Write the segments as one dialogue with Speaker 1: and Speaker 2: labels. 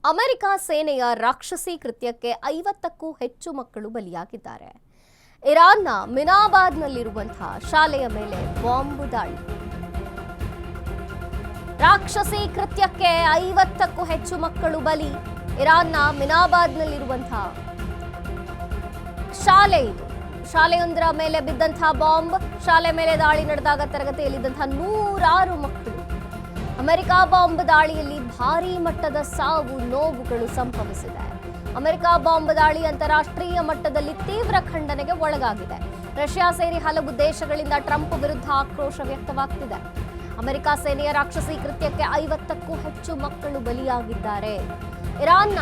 Speaker 1: America ಸೇನೆಯ ರಾಕ್ಷಸಿ ಕೃತ್ಯಕ್ಕೆ 50ಕ್ಕೂ ಹೆಚ್ಚು ಮಕ್ಕಳು ಬಲಿಯಾಗಿದ್ದಾರೆ. ಇರಾನ್ನ ಮಿನಾಬಾದ್ನಲ್ಲಿರುವಂತಹ ಶಾಲೆಯ ಮೇಲೆ ಬಾಂಬ್ ದಾಳಿ. ರಾಕ್ಷಸಿ ಕೃತ್ಯಕ್ಕೆ 50ಕ್ಕೂ ಹೆಚ್ಚು ಮಕ್ಕಳು ಬಲಿ. ಇರಾನ್ನ ಮಿನಾಬಾದ್ನಲ್ಲಿರುವಂತಹ ಶಾಲೆ ಇದು. ಶಾಲೆಯೊಂದರ ಮೇಲೆ ಬಿದ್ದಂತಹ ಬಾಂಬ್, ಶಾಲೆ ಮೇಲೆ ದಾಳಿ ನಡೆದಾಗ ತರಗತಿಯಲ್ಲಿದ್ದಂತಹ 100 ಮಕ್ಕಳು. ಅಮೆರಿಕ ಬಾಂಬ್ ದಾಳಿಯಲ್ಲಿ ಭಾರೀ ಮಟ್ಟದ ಸಾವು ನೋವುಗಳು ಸಂಭವಿಸಿದೆ. ಅಮೆರಿಕ ಬಾಂಬ್ ದಾಳಿ ಅಂತಾರಾಷ್ಟ್ರೀಯ ಮಟ್ಟದಲ್ಲಿ ತೀವ್ರ ಖಂಡನೆಗೆ ಒಳಗಾಗಿದೆ. ರಷ್ಯಾ ಸೇರಿ ಹಲವು ದೇಶಗಳಿಂದ ಟ್ರಂಪ್ ವಿರುದ್ಧ ಆಕ್ರೋಶ ವ್ಯಕ್ತವಾಗ್ತಿದೆ. ಅಮೆರಿಕ ಸೇನೆಯ ರಾಕ್ಷಸಿ ಕೃತ್ಯಕ್ಕೆ 50ಕ್ಕೂ ಹೆಚ್ಚು ಮಕ್ಕಳು ಬಲಿಯಾಗಿದ್ದಾರೆ. ಇರಾನ್ನ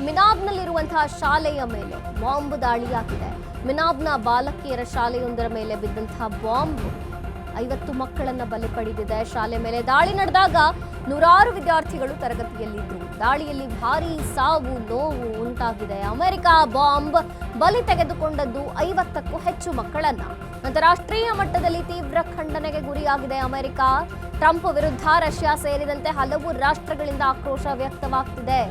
Speaker 1: ಮಿನಾಬ್ನಲ್ಲಿರುವಂತಹ ಶಾಲೆಯ ಮೇಲೆ ಬಾಂಬ್ ದಾಳಿಯಾಗಿದೆ. ಮಿನಾಬ್ನ ಬಾಲಕಿಯರ ಶಾಲೆಯೊಂದರ ಮೇಲೆ ಬಿದ್ದಂತಹ ಬಾಂಬ್ 50 ಮಕ್ಕಳನ್ನ ಬಲಿ ಪಡೆದಿದೆ. ಶಾಲೆ ಮೇಲೆ ದಾಳಿ ನಡೆದಾಗ 100 ವಿದ್ಯಾರ್ಥಿಗಳು ತರಗತಿಯಲ್ಲಿದ್ದರು. ದಾಳಿಯಲ್ಲಿ ಭಾರೀ ಸಾವು ನೋವು ಉಂಟಾಗಿದೆ. ಅಮೆರಿಕ ಬಾಂಬ್ ಬಲಿ ತೆಗೆದುಕೊಂಡದ್ದು 50ಕ್ಕೂ ಹೆಚ್ಚು ಮಕ್ಕಳನ್ನ. ಅಂತಾರಾಷ್ಟ್ರೀಯ ಮಟ್ಟದಲ್ಲಿ ತೀವ್ರ ಖಂಡನೆಗೆ ಗುರಿಯಾಗಿದೆ ಅಮೆರಿಕ. ಟ್ರಂಪ್ ವಿರುದ್ಧ ರಷ್ಯಾ ಸೇರಿದಂತೆ ಹಲವು ರಾಷ್ಟ್ರಗಳಿಂದ ಆಕ್ರೋಶ ವ್ಯಕ್ತವಾಗ್ತಿದೆ.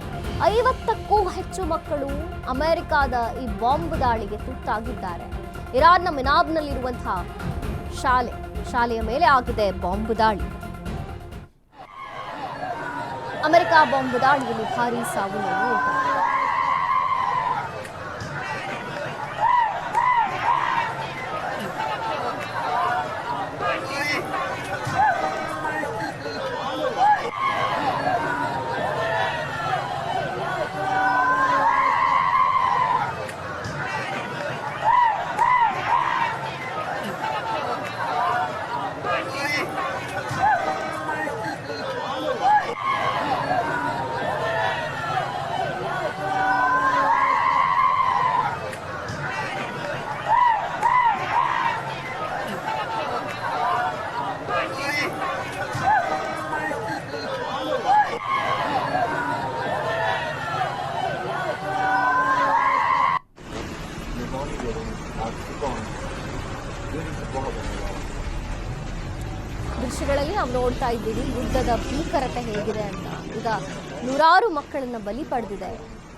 Speaker 1: 50ಕ್ಕೂ ಹೆಚ್ಚು ಮಕ್ಕಳು ಅಮೆರಿಕದ ಈ ಬಾಂಬ್ ದಾಳಿಗೆ ತುತ್ತಾಗಿದ್ದಾರೆ. ಇರಾನ್ನ ಮಿನಾಬ್ನಲ್ಲಿರುವಂತಹ ಶಾಲೆಯ ಮೇಲೆ ಆಗಿದೆ ಬಾಂಬ್ ದಾಳಿ. ಅಮೆರಿಕ ಬಾಂಬ್ ದಾಳಿಯಲ್ಲಿ ಭಾರೀ ಸಾವು ನೋವು ಉಂಟಾಗಿದೆ. ದೃಶ್ಯಗಳಲ್ಲಿ ನಾವು ನೋಡ್ತಾ ಇದ್ದೀವಿ ಯುದ್ಧದ ಭೀಕರತೆ ಹೇಗಿದೆ ಅಂತ. ಈಗ 100 ಮಕ್ಕಳನ್ನ ಬಲಿ ಪಡೆದಿದೆ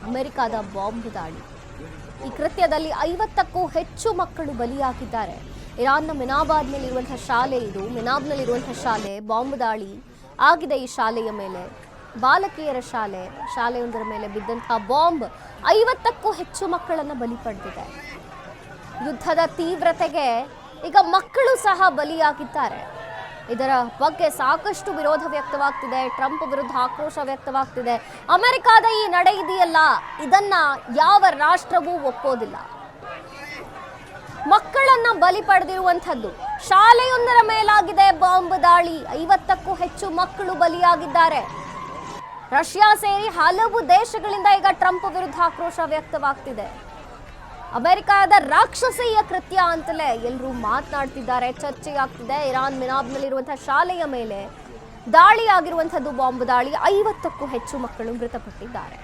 Speaker 1: ಅಮೆರಿಕದ ಬಾಂಬ್ ದಾಳಿ. ಈ ಕೃತ್ಯದಲ್ಲಿ 50ಕ್ಕೂ ಹೆಚ್ಚು ಮಕ್ಕಳು ಬಲಿಯಾಗಿದ್ದಾರೆ. ಇರಾನ್ನ ಮಿನಾಬಾದ್ನಲ್ಲಿರುವಂತಹ ಶಾಲೆ ಇದು. ಮಿನಾಬ್ನಲ್ಲಿರುವಂತಹ ಶಾಲೆ ಬಾಂಬ್ ದಾಳಿ ಆಗಿದೆ. ಈ ಶಾಲೆಯ ಮೇಲೆ ಬಾಲಕಿಯರ ಶಾಲೆಯೊಂದರ ಮೇಲೆ ಬಿದ್ದಂತಹ ಬಾಂಬ್ 50ಕ್ಕೂ ಹೆಚ್ಚು ಮಕ್ಕಳನ್ನ ಬಲಿ ಪಡೆದಿದೆ. ಯುದ್ಧದ ತೀವ್ರತೆಗೆ ಈಗ ಮಕ್ಕಳು ಸಹ ಬಲಿಯಾಗಿದ್ದಾರೆ. ಇದರ ಬಗ್ಗೆ ಸಾಕಷ್ಟು ವಿರೋಧ ವ್ಯಕ್ತವಾಗ್ತಿದೆ. ಟ್ರಂಪ್ ವಿರುದ್ಧ ಆಕ್ರೋಶ ವ್ಯಕ್ತವಾಗ್ತಿದೆ. ಅಮೆರಿಕದ ಈ ನಡೆ ಇದೆಯಲ್ಲ, ಇದನ್ನ ಯಾವ ರಾಷ್ಟ್ರವೂ ಒಪ್ಪೋದಿಲ್ಲ. ಮಕ್ಕಳನ್ನ ಬಲಿ ಪಡೆದಿರುವಂಥದ್ದು. ಶಾಲೆಯೊಂದರ ಮೇಲಾಗಿದೆ ಬಾಂಬ್ ದಾಳಿ. 50ಕ್ಕೂ ಹೆಚ್ಚು ಮಕ್ಕಳು ಬಲಿಯಾಗಿದ್ದಾರೆ. ರಷ್ಯಾ ಸೇರಿ ಹಲವು ದೇಶಗಳಿಂದ ಈಗ ಟ್ರಂಪ್ ವಿರುದ್ಧ ಆಕ್ರೋಶ ವ್ಯಕ್ತವಾಗ್ತಿದೆ. ಅಮೆರಿಕದ ರಾಕ್ಷಸೀಯ ಕೃತ್ಯ ಅಂತಲೇ ಎಲ್ಲರೂ ಮಾತನಾಡ್ತಿದ್ದಾರೆ, ಚರ್ಚೆಯಾಗ್ತಿದೆ. ಇರಾನ್ ಮಿನಾಬ್ನಲ್ಲಿರುವಂತಹ ಶಾಲೆಯ ಮೇಲೆ ದಾಳಿಯಾಗಿರುವಂಥದ್ದು ಬಾಂಬ್ ದಾಳಿ. 50ಕ್ಕೂ ಹೆಚ್ಚು ಮಕ್ಕಳು ಮೃತಪಟ್ಟಿದ್ದಾರೆ.